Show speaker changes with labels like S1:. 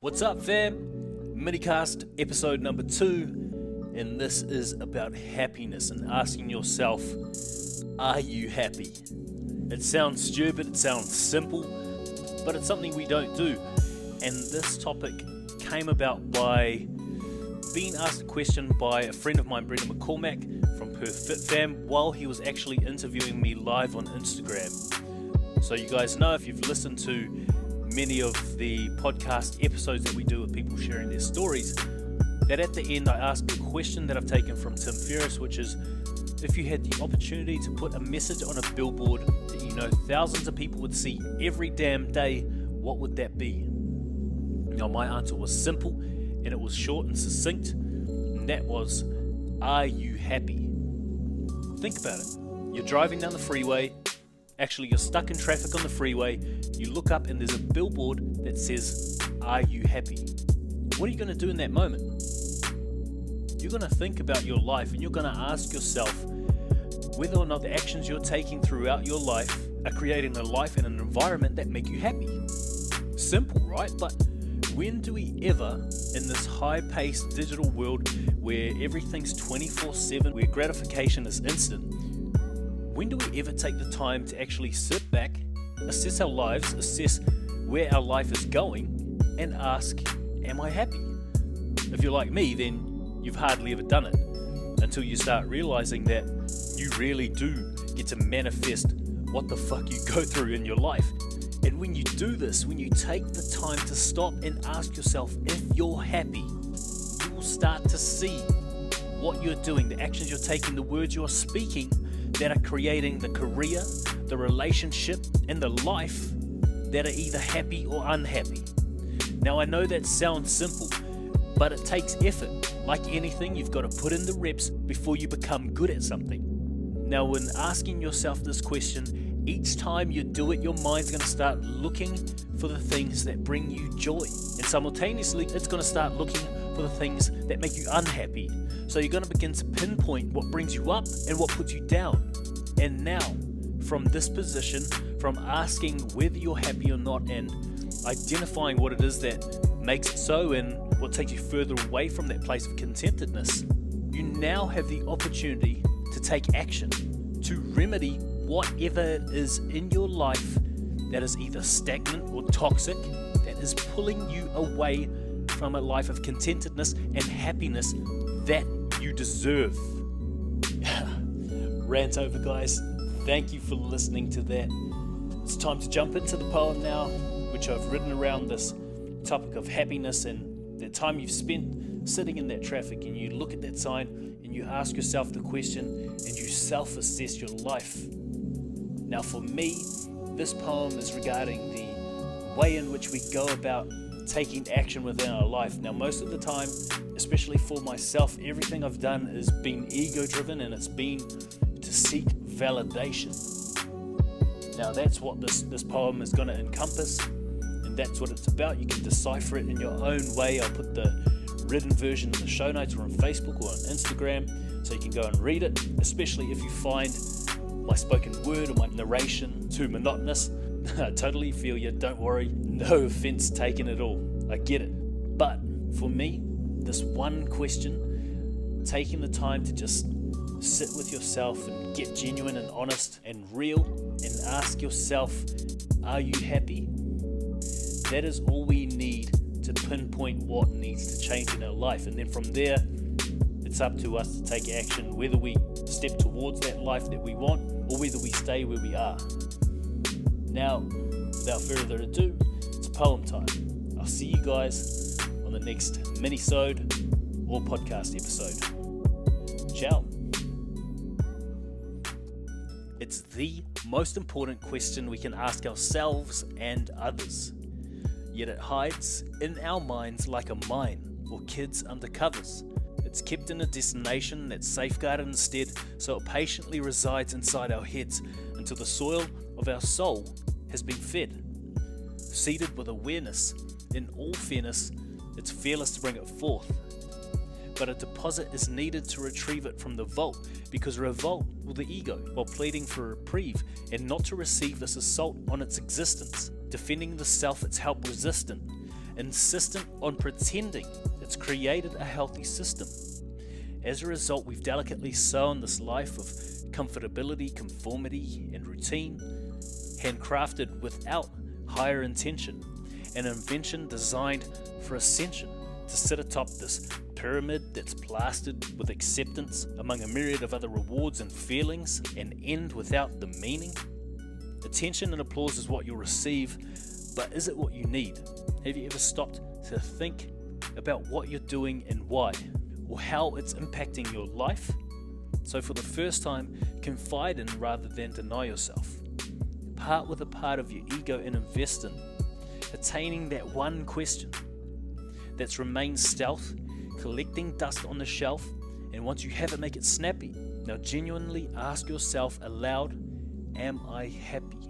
S1: What's up, fam? Minicast episode number 2, and this is about happiness and asking yourself, are you happy? It sounds stupid, it sounds simple, but it's something we don't do. And this topic came about by being asked a question by a friend of mine, Brendan McCormack from Perfect Fam, while he was actually interviewing me live on Instagram. So you guys know, if you've listened to many of the podcast episodes that we do with people sharing their stories, that at the end I ask a question that I've taken from Tim Ferriss, which is, if you had the opportunity to put a message on a billboard that you know thousands of people would see every damn day, what would that be? Now my answer was simple, and it was short and succinct, and that was, are you happy? Think about it. You're driving down the freeway. Actually, you're stuck in traffic on the freeway. You look up and there's a billboard that says, are you happy? What are you going to do in that moment? You're going to think about your life, and you're going to ask yourself whether or not the actions you're taking throughout your life are creating a life and an environment that make you happy. Simple, right? But when do we ever, in this high-paced digital world where everything's 24/7, where gratification is instant, when do we ever take the time to actually sit back, assess our lives, assess where our life is going, and ask, am I happy? If you're like me, then you've hardly ever done it, until you start realizing that you really do get to manifest what the fuck you go through in your life. And when you do this, when you take the time to stop and ask yourself if you're happy, you will start to see what you're doing, the actions you're taking, the words you're speaking, that are creating the career, the relationship, and the life that are either happy or unhappy. Now I know that sounds simple, but it takes effort. Like anything, you've got to put in the reps before you become good at something. Now when asking yourself this question, each time you do it, your mind's going to start looking for the things that bring you joy. And simultaneously, it's going to start looking for the things that make you unhappy. So you're going to begin to pinpoint what brings you up and what puts you down. And now, from this position, from asking whether you're happy or not and identifying what it is that makes it so and what takes you further away from that place of contentedness, you now have the opportunity to take action, to remedy whatever is in your life that is either stagnant or toxic, that is pulling you away from a life of contentedness and happiness that you deserve. Rant over, guys. Thank you for listening to that. It's time to jump into the poem now, which I've written around this topic of happiness and the time you've spent sitting in that traffic, and you look at that sign and you ask yourself the question and you self-assess your life. Now for me, this poem is regarding the way in which we go about taking action within our life. Now most of the time, especially for myself, everything I've done has been ego-driven, and it's been to seek validation. Now that's what this poem is going to encompass, and that's what it's about. You can decipher it in your own way. I'll put the written version in the show notes or on Facebook or on Instagram, so you can go and read it, especially if you find my spoken word or my narration too monotonous. I totally feel you, don't worry, no offense taken at all, I get it. But for me, this one question, taking the time to just sit with yourself and get genuine and honest and real and ask yourself, are you happy? That is all we need to pinpoint what needs to change in our life. And then from there, it's up to us to take action, whether we step towards that life that we want or whether we stay where we are. Now, without further ado, it's poem time. I'll see you guys on the next mini-sode or podcast episode. Ciao. It's the most important question we can ask ourselves and others. Yet it hides in our minds like a mine or kids under covers. It's kept in a destination that's safeguarded instead, so it patiently resides inside our heads until the soil of our soul has been fed. Seeded with awareness, in all fairness, it's fearless to bring it forth. But a deposit is needed to retrieve it from the vault, because revolt will the ego, while pleading for reprieve, and not to receive this assault on its existence, defending the self it's help resistant, insistent on pretending it's created a healthy system. As a result, we've delicately sewn this life of comfortability, conformity, and routine, handcrafted without higher intention, an invention designed for ascension, to sit atop this pyramid that's plastered with acceptance among a myriad of other rewards and feelings, and end without the meaning. Attention and applause is what you'll receive, but is it what you need? Have you ever stopped to think about what you're doing and why, or how it's impacting your life? So for the first time, confide in rather than deny yourself. Part with a part of your ego and invest in attaining that one question that's remained stealth, collecting dust on the shelf, and once you have it, make it snappy. Now genuinely ask yourself aloud, am I happy?